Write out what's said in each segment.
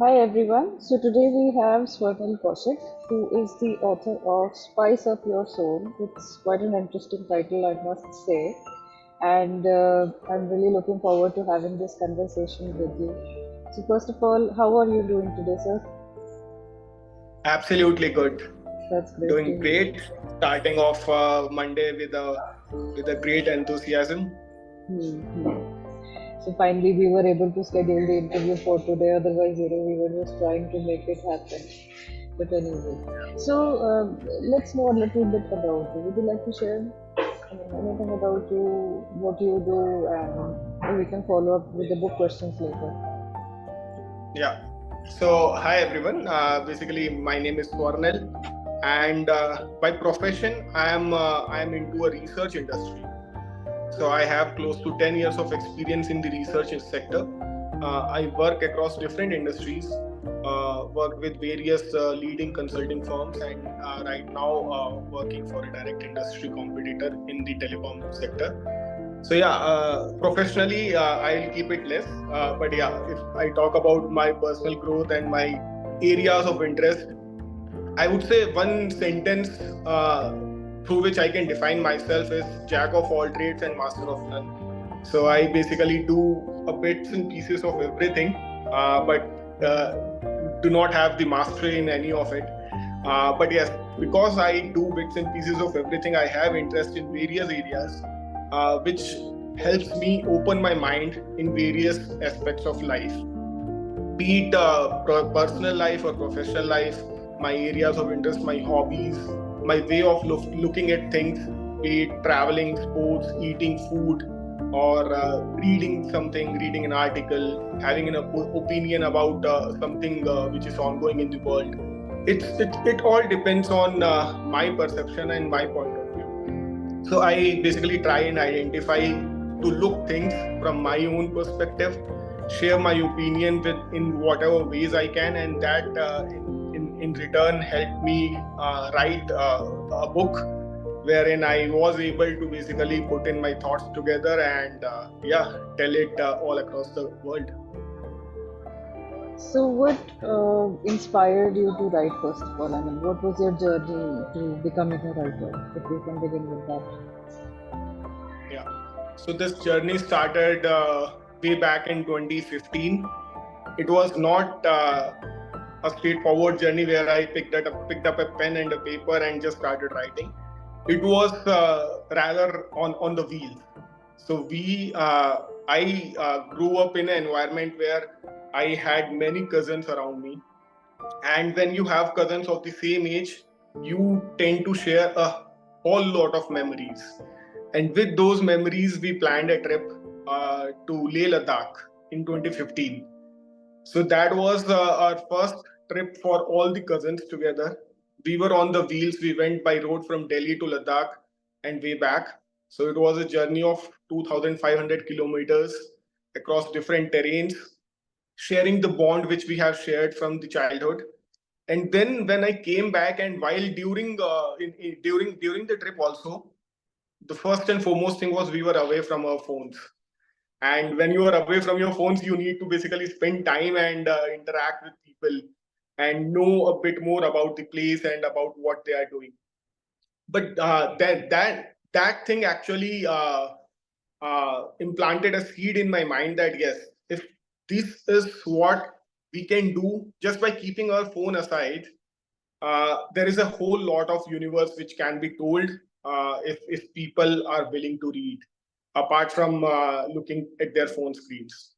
Hi everyone. So today we have Swarnil Kaushik, who is the author of Spice Up Your Soul. It's quite an interesting title, I must say. And I'm really looking forward to having this conversation with you. So first of all, how are you doing today, sir? Absolutely good. That's great to Doing hear. great. Starting off Monday with a great enthusiasm. Hmm. So finally we were able to schedule the interview for today. Otherwise, we were just trying to make it happen. But anyway, so let's know a little bit about you. Would you like to share anything about you, what you do, and we can follow up with the book questions later. Yeah. So hi everyone. Basically, my name is Swarnil, and by profession, I am into a research industry. So I have close to 10 years of experience in the research sector. I work across different industries, work with various leading consulting firms, and right now working for a direct industry competitor in the telecom sector. So yeah, professionally, I'll keep it less. But yeah, if I talk about my personal growth and my areas of interest, I would say one sentence through which I can define myself is jack of all trades and master of none. So I basically do a bits and pieces of everything, but do not have the mastery in any of it. But yes, because I do bits and pieces of everything, I have interest in various areas, which helps me open my mind in various aspects of life, be it personal life or professional life, my areas of interest, my hobbies, my way of looking at things, be it traveling, sports, eating food, or reading something, reading an article, having an opinion about something which is ongoing in the world. It all depends on my perception and my point of view. So I basically try and identify to look things from my own perspective, share my opinion with in whatever ways I can, and that in return helped me write a book wherein I was able to basically put in my thoughts together and tell it all across the world. So, what inspired you to write first of all? I mean, what was your journey to becoming a writer? If we can begin with that. Yeah. So this journey started way back in 2015. It was not a straightforward journey where I picked up a pen and a paper and just started writing. It was rather on the wheels. So I grew up in an environment where I had many cousins around me, and when you have cousins of the same age, you tend to share a whole lot of memories. And with those memories, we planned a trip to Leh Ladakh in 2015. So that was our first trip for all the cousins together. We were on the wheels. We went by road from Delhi to Ladakh and way back. So it was a journey of 2,500 kilometers across different terrains, sharing the bond which we have shared from the childhood. And then when I came back, and while during the trip also, the first and foremost thing was we were away from our phones. And when you are away from your phones, you need to basically spend time and interact with people and know a bit more about the place and about what they are doing. But that thing actually implanted a seed in my mind that yes, if this is what we can do just by keeping our phone aside, there is a whole lot of universe which can be told if people are willing to read, apart from looking at their phone screens.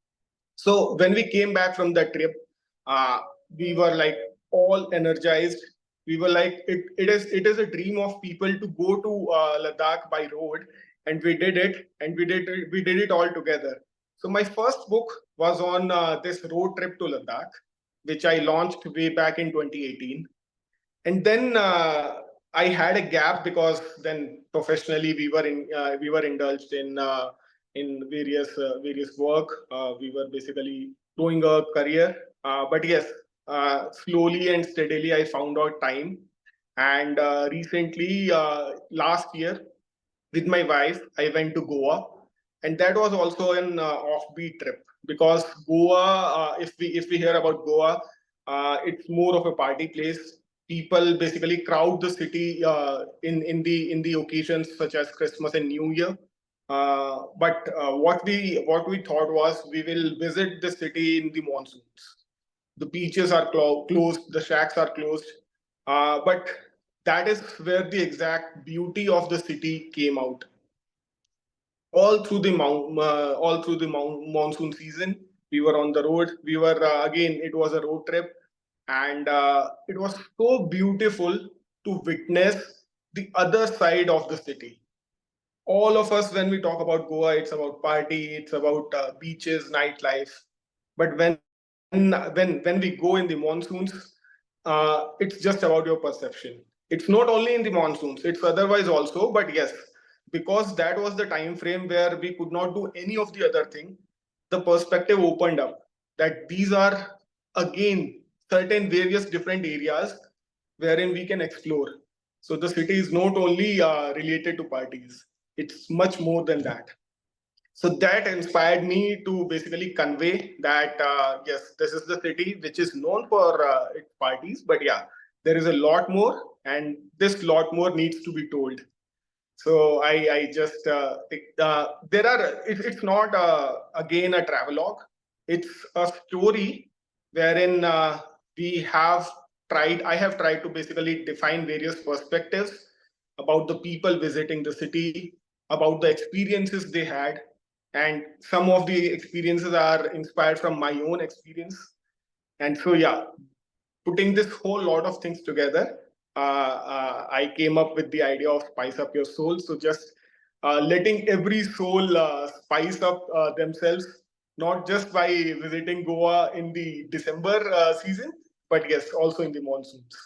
So when we came back from that trip, uh, we were like all energized. We were like, it is a dream of people to go to Ladakh by road, and we did it, and we did it all together. So my first book was on this road trip to Ladakh, which I launched way back in 2018. And then I had a gap because then professionally we were indulged in various work. We were basically doing a career, but yes, slowly and steadily I found out time. And recently, last year, with my wife, I went to Goa, and that was also an offbeat trip because Goa. If we hear about Goa, It's more of a party place. People basically crowd the city in the occasions such as Christmas and New Year. But what we thought was we will visit the city in the monsoons. The beaches are closed, the shacks are closed, but that is where the exact beauty of the city came out. All through the monsoon season, we were on the road. We were again, it was a road trip, and it was so beautiful to witness the other side of the city. All of us, when we talk about Goa, it's about party, it's about beaches, nightlife. But when we go in the monsoons, it's just about your perception. It's not only in the monsoons, it's otherwise also. But yes, because that was the time frame where we could not do any of the other thing, the perspective opened up that these are again certain various different areas wherein we can explore. So the city is not only related to parties, it's much more than that. So that inspired me to basically convey that yes, this is the city which is known for its parties, but yeah, there is a lot more, and this lot more needs to be told. So I just there are it's not again a travelogue. It's a story wherein we have I have tried to basically define various perspectives about the people visiting the city, about the experiences they had, and some of the experiences are inspired from my own experience. And so yeah, putting this whole lot of things together, I came up with the idea of spice up your soul. So just letting every soul spice up themselves, not just by visiting Goa in the December season, but yes, also in the monsoons.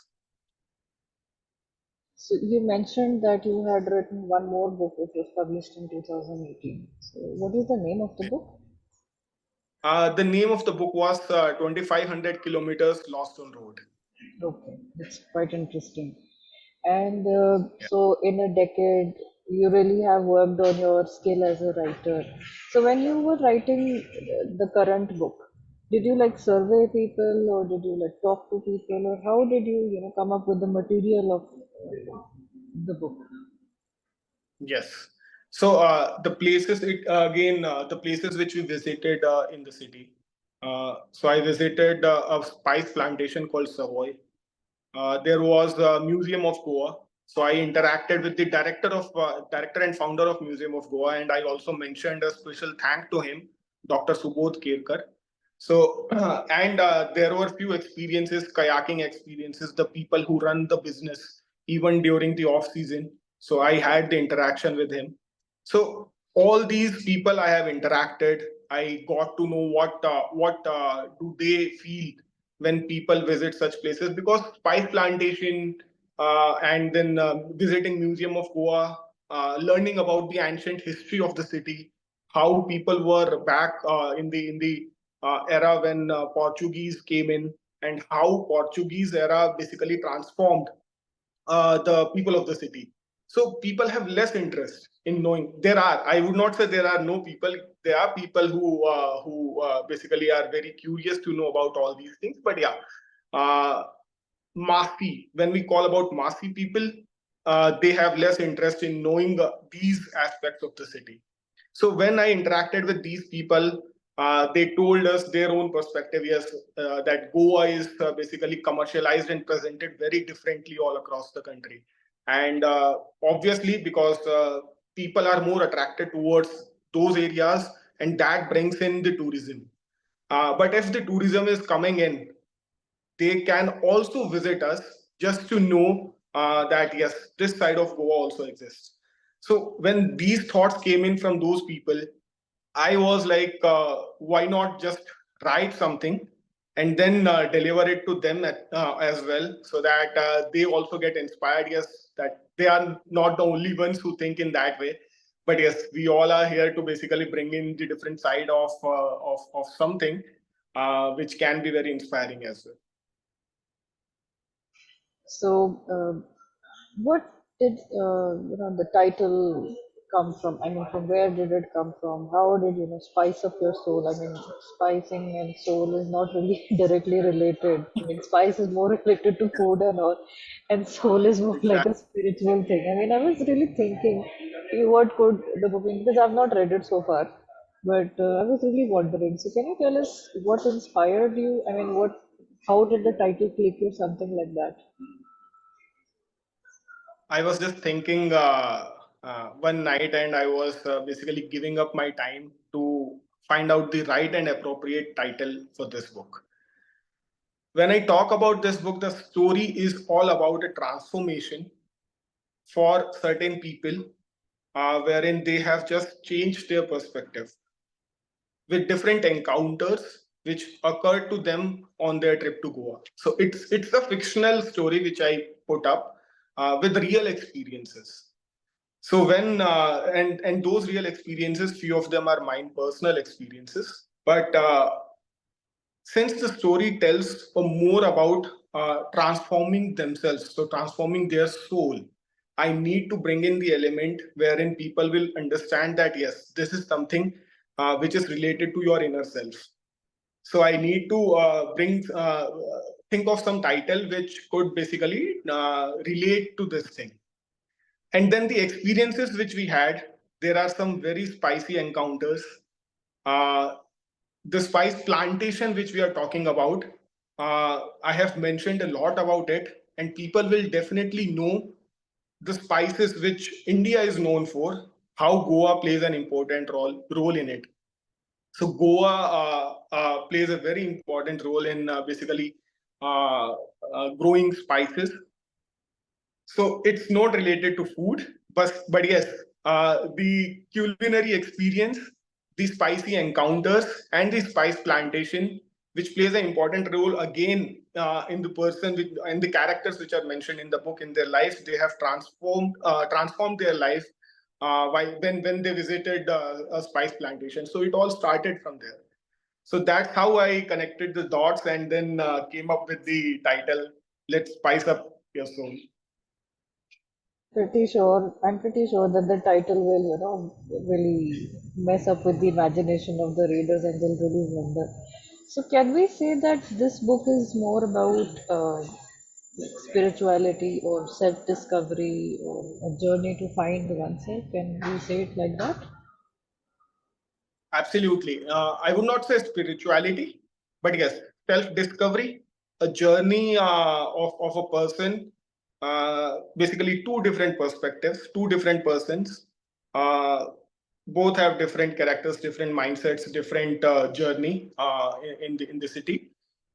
So you mentioned that you had written one more book which was published in 2018. So what is the name of the book? The name of the book was 2500 Kilometers Lost on Road. Okay, that's quite interesting. And so in a decade, you really have worked on your skill as a writer. So when you were writing the current book, did you like survey people or did you like talk to people or how did you, come up with the material of the book? Yes. So the places again, the places which we visited in the city. So I visited a spice plantation called Savoy. There was a Museum of Goa. So I interacted with the director and founder of Museum of Goa, and I also mentioned a special thank to him, Dr. Subodh Kerkar. So and there were few experiences, kayaking experiences, the people who run the business even during the off season. So I had the interaction with him. So all these people I have interacted. I got to know what do they feel when people visit such places, because spice plantation and then visiting Museum of Goa, learning about the ancient history of the city, how people were back in the era when Portuguese came in, and how Portuguese era basically transformed the people of the city. So people have less interest in knowing. I would not say there are no people. There are people who basically are very curious to know about all these things. But yeah, uh, massy. When we call about massy people, they have less interest in knowing these aspects of the city. So when I interacted with these people, they told us their own perspective. Yes, that Goa is basically commercialized and presented very differently all across the country, and obviously because people are more attracted towards those areas, and that brings in the tourism. But if the tourism is coming in, they can also visit us just to know that yes, this side of Goa also exists. So when these thoughts came in from those people, I was like, why not just write something and then deliver it to them as well, so that they also get inspired. Yes, that they are not the only ones who think in that way, but yes, we all are here to basically bring in the different side of something which can be very inspiring as well. So what did the title? come from? I mean, from where did it come from? How did, spice up your soul? I mean, spicing and soul is not really directly related. I mean, spice is more related to food and all, and soul is more like Exactly. a spiritual thing. I mean, I was really thinking, what could the book mean? Because I've not read it so far, but I was really wondering. So, can you tell us what inspired you? I mean, how did the title click you? Something like that. I was just thinking one night, and I was basically giving up my time to find out the right and appropriate title for this book. When I talk about this book, the story is all about a transformation for certain people, wherein they have just changed their perspective with different encounters which occurred to them on their trip to Goa. So it's a fictional story which I put up with real experiences. So when and those real experiences, few of them are mine personal experiences, but since the story tells more about transforming themselves, so transforming their soul, I need to bring in the element wherein people will understand that yes, this is something which is related to your inner self. So I need to think of some title which could basically relate to this thing. And then the experiences which we had, there are some very spicy encounters. Uh, the spice plantation which we are talking about, I have mentioned a lot about it, and people will definitely know the spices which India is known for, how Goa plays an important role in it. So Goa plays a very important role in basically growing spices. So it's not related to food, but yes, the culinary experience, the spicy encounters, and the spice plantation, which plays an important role again in the person with, and the characters which are mentioned in the book in their lives. They have transformed their life when they visited a spice plantation. So it all started from there. So that's how I connected the dots and then came up with the title, "Let's Spice Up Your Soul." I'm pretty sure that the title will, really mess up with the imagination of the readers and they'll really wonder. So, can we say that this book is more about like spirituality or self-discovery or a journey to find oneself? Can we say it like that? Absolutely. I would not say spirituality, but yes, self discovery, a journey of a person, basically two different perspectives, two different persons. Uh, Both have different characters, different mindsets, different journey in the city.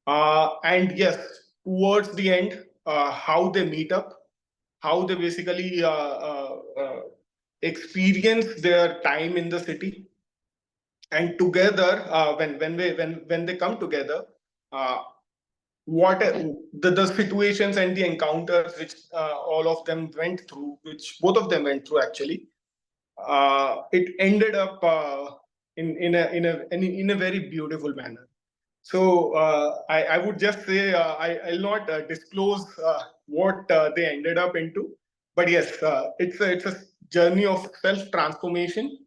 And yes, towards the end, how they meet up, how they basically experience their time in the city, and together when they come together, uh, what the situations and the encounters which all of them went through, which both of them went through actually, it ended up in a very beautiful manner. So I would just say I'll not disclose what they ended up into, but yes, it's a journey of self transformation.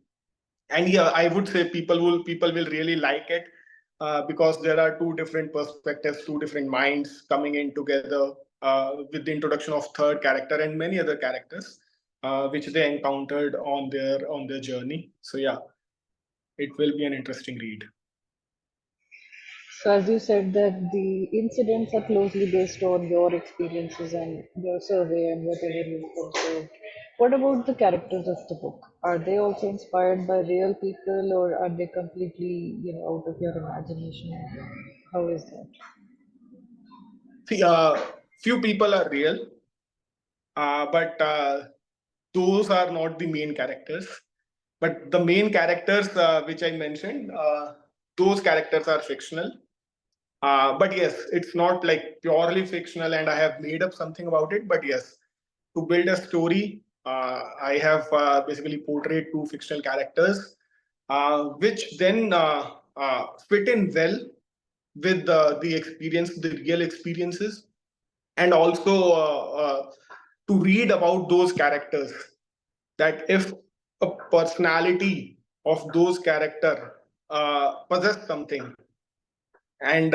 And yeah, I would say people will really like it because there are two different perspectives, two different minds coming in together with the introduction of third character and many other characters which they encountered on their journey. So yeah, it will be an interesting read. So, as you said, that the incidents are closely based on your experiences and your survey and whatever you've observed. What about the characters of the book? Are they also inspired by real people, or are they completely, out of your imagination? How is that? See, few people are real, but those are not the main characters. But the main characters which I mentioned, those characters are fictional. But yes, it's not like purely fictional and I have made up something about it. But yes, to build a story, I have basically portrayed two fictional characters, which then fit in well with the experience, the real experiences, and also to read about those characters. That if a personality of those character possess something, and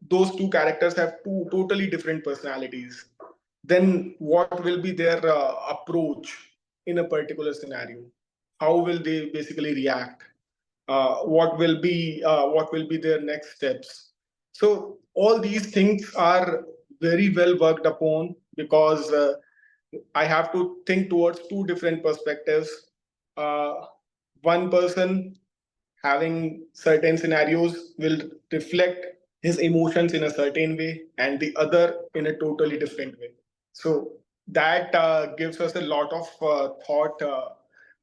those two characters have two totally different personalities, then what will be their approach in a particular scenario? How will they basically react? What will be their next steps? So all these things are very well worked upon, because I have to think towards two different perspectives. uh, One person having certain scenarios will reflect his emotions in a certain way, and the other in a totally different way. So that gives us a lot of thought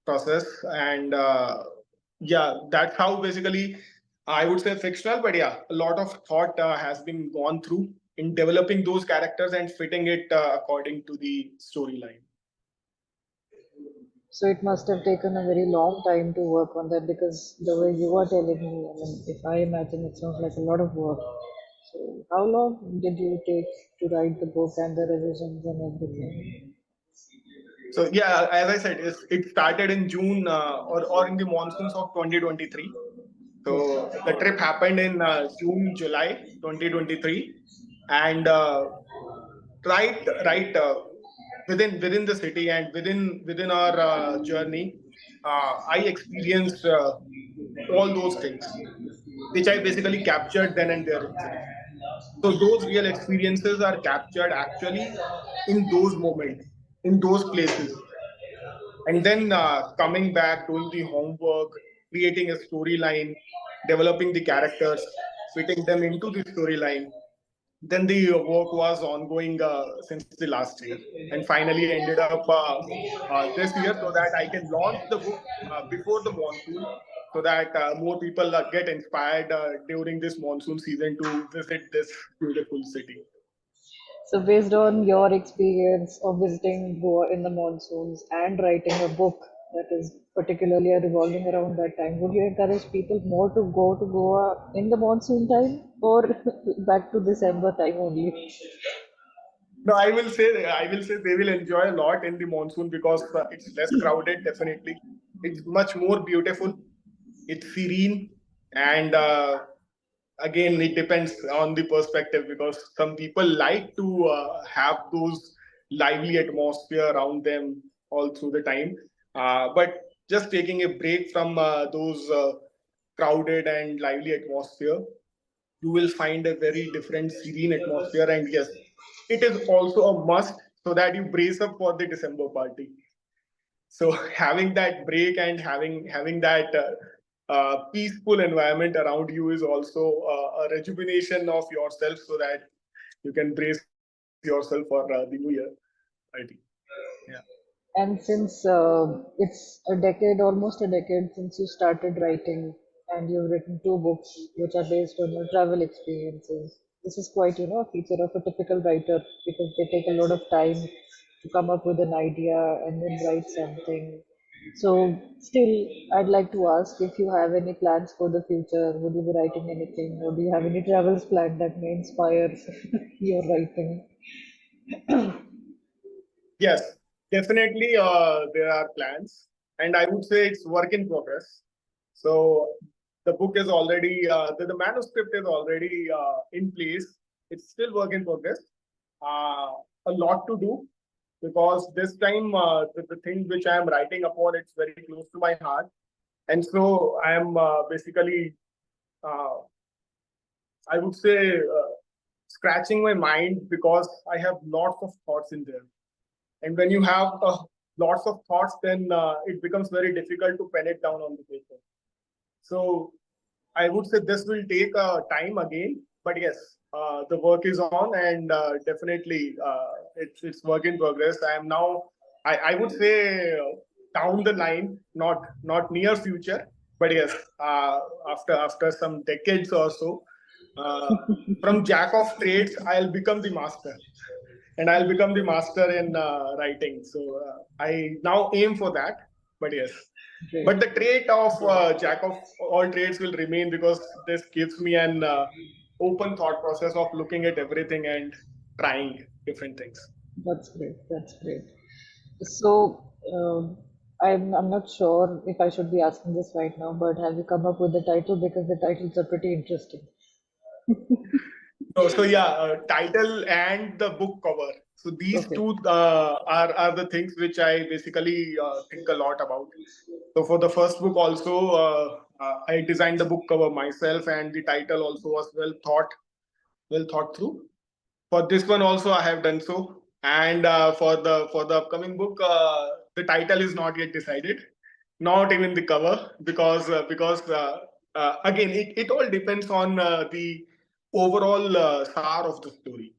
process, and yeah, that's how basically I would say fictional, but yeah, a lot of thought has been gone through in developing those characters and fitting it according to the storyline. So it must have taken a very long time to work on that, because the way you are telling me, I mean, if I imagine, it sounds like a lot of work. So how long did you take to write the book and the revisions and everything? So yeah, as I said, it started in June, or in the monsoons of 2023. So the trip happened in June, July 2023, and right within the city and within our journey, I experienced all those things, which I basically captured then and there itself. So those real experiences are captured actually in those moments, in those places, and then coming back, doing the homework, creating a storyline, developing the characters, fitting them into the storyline. Then the work was ongoing since the last year, and finally ended up this year, so that I can launch the book before the monsoon, so that more people get inspired during this monsoon season to visit this beautiful city. So, based on your experience of visiting Goa in the monsoons and writing a book that is particularly revolving around that time, would you encourage people more to go to Goa in the monsoon time or back to December time only? No, I will say they will enjoy a lot in the monsoon, because it's less crowded. Definitely, it's much more beautiful. It's serene, and again, it depends on the perspective, because some people like to have those lively atmosphere around them all through the time. But just taking a break from those crowded and lively atmosphere, you will find a very different serene atmosphere. And yes, it is also a must, so that you brace up for the December party. So having that break and having that peaceful environment around you is also a rejuvenation of yourself, so that you can brace yourself for the new year party. Yeah. And since it's a decade, almost a decade since you started writing, and you've written two books which are based on your travel experiences, this is quite, a feature of a typical writer, because they take a lot of time to come up with an idea and then write something. So, still, I'd like to ask if you have any plans for the future. Would you be writing anything, or do you have any travels planned that may inspire your writing? Yes, definitely there are plans, and I would say it's work in progress. So the book is already the manuscript is already in place. It's still work in progress. Uh, a lot to do, because this time the thing which I am writing upon, it's very close to my heart, and so I am basically uh, I would say scratching my mind, because I have lots of thoughts in there, and when you have lots of thoughts, then it becomes very difficult to pen it down on the paper. So I would say this will take time again, but yes, the work is on, and definitely it's work in progress. I am now, I would say, down the line, not near future, but yes, after some decades or so, uh, from jack of trades, I'll become the master, and I'll become the master in writing. So I now aim for that. But yes, Great. but the trait of jack of all trades will remain, because this gives me an open thought process of looking at everything and trying different things. That's great. That's great. So, I'm not sure if I should be asking this right now, but have you come up with the title? Because the titles are pretty interesting. So yeah, title and the book cover. So these Okay. two are the things which I basically think a lot about. So for the first book also, I designed the book cover myself, and the title also was well thought through. For this one also, I have done so. And for the upcoming book, the title is not yet decided, not even the cover, because again, it all depends on the overall star of the story.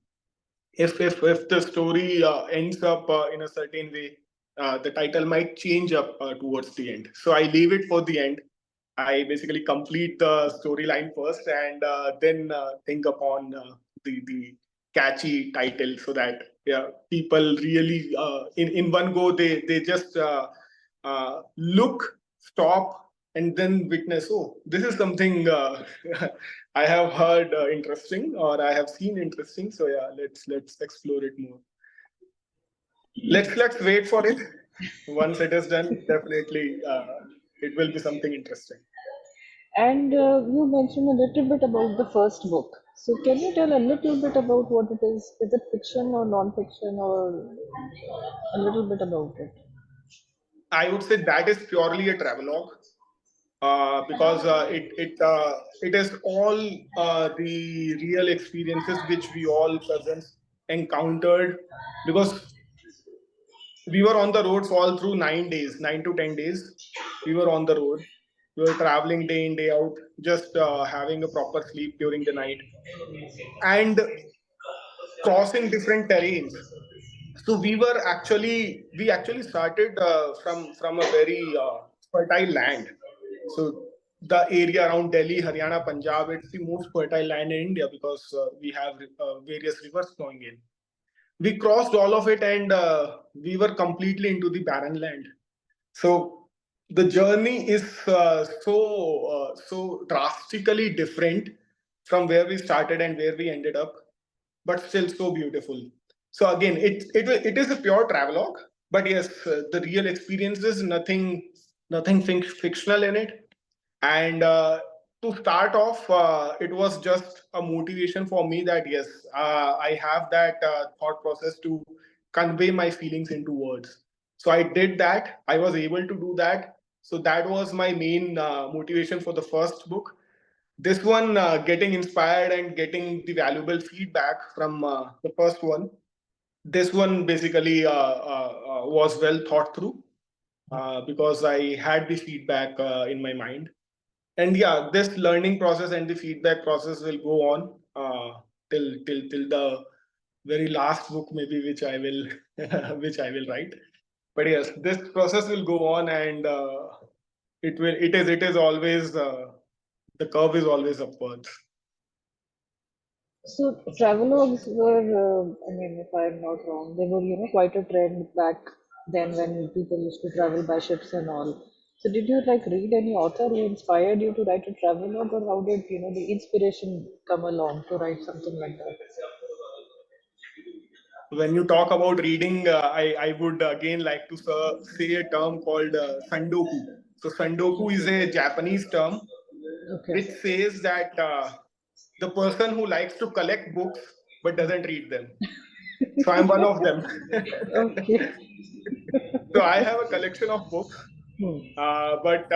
If the story ends up in a certain way, the title might change up towards the end. So I leave it for the end. I basically complete the storyline first, and then think upon the catchy title, so that yeah, people really in one go they just look, stop, and then witness. Oh, this is something I have heard interesting, or I have seen interesting. So yeah, let's explore it more. Let's wait for it. Once it is done, definitely it will be something interesting. And you mentioned a little bit about the first book. So can you tell a little bit about what it is? Is it fiction or non-fiction, or a little bit about it? I would say that is purely a travelogue, because it is all the real experiences which we all cousins encountered, because we were on the roads all through 9 days, 9 to 10 days. We were on the road. We were traveling day in day out, just having a proper sleep during the night, and crossing different terrains. So we actually started from a very fertile land. So the area around Delhi, Haryana, Punjab, it's the most fertile land in India, because we have various rivers flowing in. We crossed all of it, and we were completely into the barren land. So the journey is so drastically different from where we started and where we ended up, but still so beautiful. So again, it is a pure travelogue, but yes, the real experience is nothing fictional in it. And to start off, it was just a motivation for me that yes, I have that thought process to convey my feelings into words. So I did that. I was able to do that. So that was my main motivation for the first book. This one, getting inspired and getting the valuable feedback from the first one. This one basically was well thought through, because I had the feedback in my mind. And yeah, this learning process and the feedback process will go on till the very last book, maybe, which I will which I will write. But yes, this process will go on, and it is always the curve is always upwards. So travelogues were, I mean, if I'm not wrong, they were, quite a trend back then when people used to travel by ships and all. So did you like read any author who inspired you to write a travelogue, or how did, the inspiration come along to write something like that? When you talk about reading, I would again like to say a term called sandoku. So sandoku is a Japanese term Okay. which says that the person who likes to collect books but doesn't read them. So I'm one of them. Okay. So I have a collection of books, Hmm. but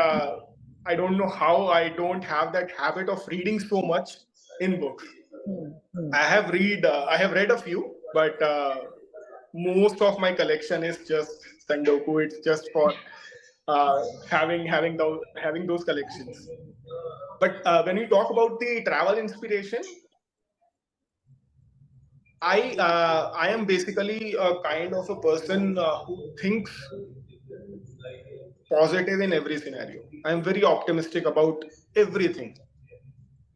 I don't know how I don't have that habit of reading so much in books. Hmm. Hmm. I have read a few, but most of my collection is just Sandoku. It's just for having those collections. But when we talk about the travel inspiration, I am basically a kind of a person who thinks positive in every scenario. I am very optimistic about everything.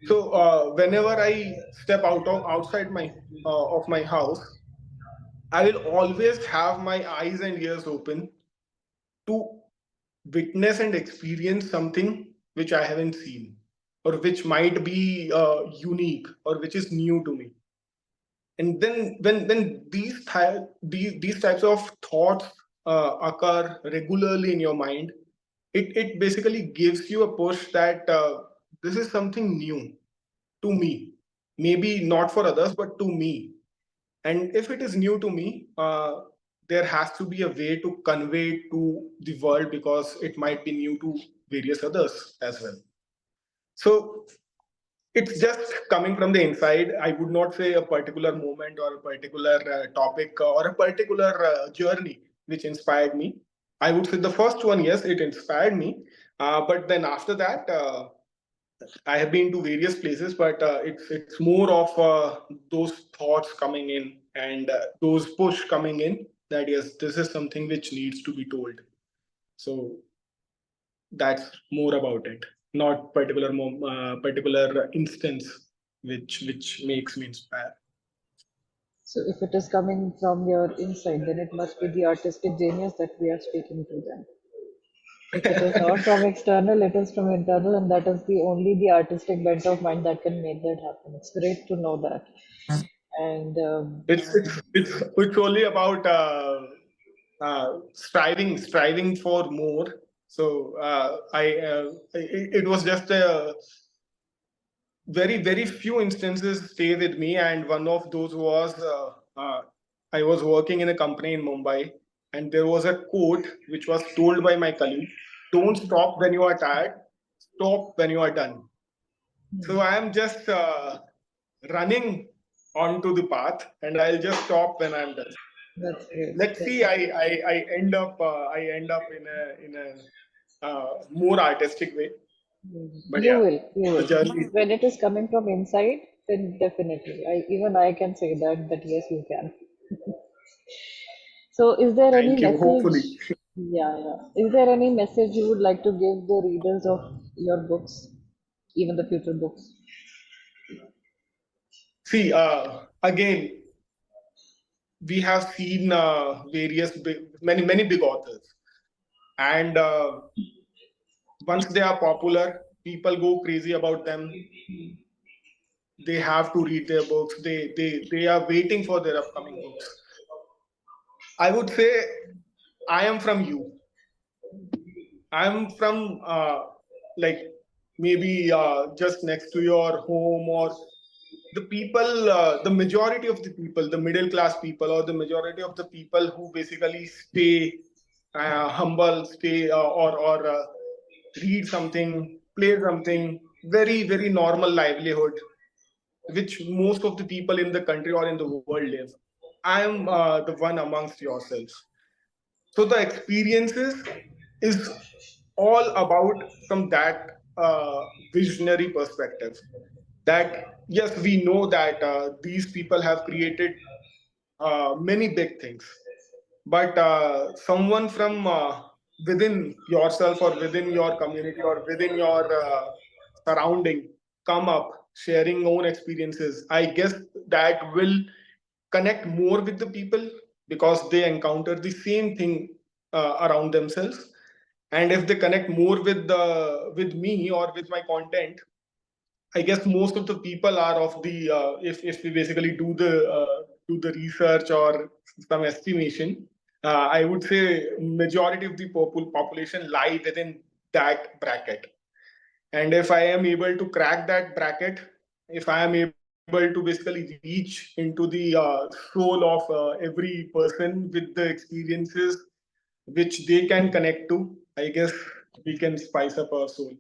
So whenever I step outside my of my house, I will always have my eyes and ears open to witness and experience something which I haven't seen, or which might be unique, or which is new to me. And then when these types of thoughts occur regularly in your mind, it basically gives you a push that this is something new to me. Maybe not for others, but to me. And if it is new to me, there has to be a way to convey it to the world because it might be new to various others as well. So it's just coming from the inside. I would not say a particular moment or a particular topic or a particular journey which inspired me. I would say the first one, yes, it inspired me. But then after that, I have been to various places, but it's more of those thoughts coming in and those push coming in that yes, this is something which needs to be told. So that's more about it, not particular instance which makes me inspire. So if it is coming from your inside, then it must be the artistic genius that we are speaking to then. If it is not from external, it is from internal, and that is the only the artistic bent of mind that can make that happen. It's great to know that. And It's only about striving for more. So it was just a very few instances stay with me, and one of those was I was working in a company in Mumbai, and there was a quote which was told by my colleague: "Don't stop when you are tired. Stop when you are done." So I am just running onto the path, and I'll just stop when I'm done. that's great. Let's see. I end up in a more artistic way. But You yeah, will, you the will. journey. When it is coming from inside, then definitely. I can say that yes, you can. So, is there any Thank you. message? Hopefully. Yeah, yeah. Is there any message you would like to give the readers of your books, even the future books? See, again, we have seen many big authors, and once they are popular, people go crazy about them. They have to read their books. They are waiting for their upcoming books. I would say I am from you. I'm from like maybe just next to your home, or the people, the majority of the people, the middle class people, or the majority of the people who basically stay humble, stay or read something, play something, very normal livelihood, which most of the people in the country or in the world live. I am the one amongst yourselves. So the experiences is all about from that visionary perspective. That yes, we know that these people have created many big things, but someone from within yourself or within your community or within your surrounding come up sharing own experiences, I guess that will connect more with the people because they encounter the same thing around themselves. And if they connect more with me or with my content, I guess most of the people are of the if we basically do the research or some estimation, I would say majority of the population lie within that bracket. And if I am able to crack that bracket, if I am able to basically reach into the soul of every person with the experiences which they can connect to, I guess we can spice up our soul.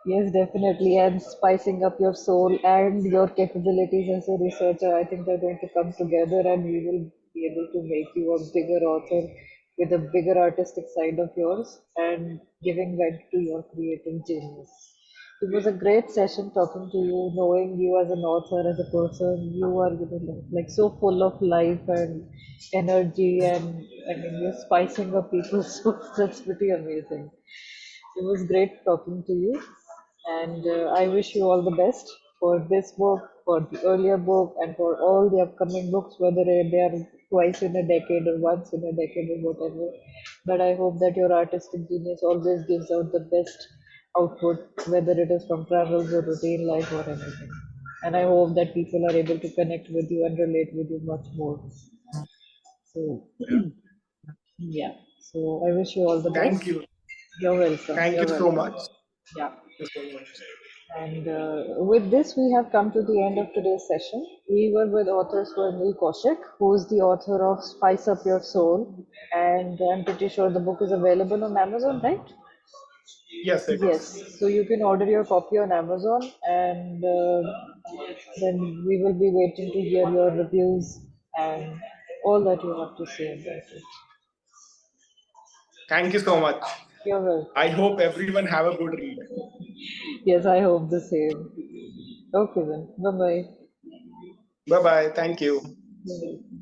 Yes, definitely. And spicing up your soul and your capabilities as a researcher, I think they're going to come together and we will be able to make you a bigger author with a bigger artistic side of yours and giving vent to your creative genius. It was a great session talking to you, knowing you as an author, as a person. You are, like so full of life and energy, and I mean, you're spicing up people's souls. That's pretty amazing. It was great talking to you, and I wish you all the best for this book, for the earlier book, and for all the upcoming books, whether they are twice in a decade or once in a decade or whatever. But I hope that your artistic genius always gives out the best output, whether it is from travels or routine life or anything. And I hope that people are able to connect with you and relate with you much more. So, yeah. So I wish you all the Thank best. you. You're welcome. Thank you You're so welcome. much. Yeah. Thank you so much. And with this, we have come to the end of today's session. We were with author Swarnil Kaushik, who is the author of Spice Up Your Soul. And I'm pretty sure the book is available on Amazon, right? Yes, it Yes. is. So you can order your copy on Amazon, and then we will be waiting to hear your reviews and all that you have to say about it. Thank you so much. You're I welcome. hope everyone have a good read. Yes, I hope the same. Okay then. Bye bye. Bye bye. Thank you. You're welcome.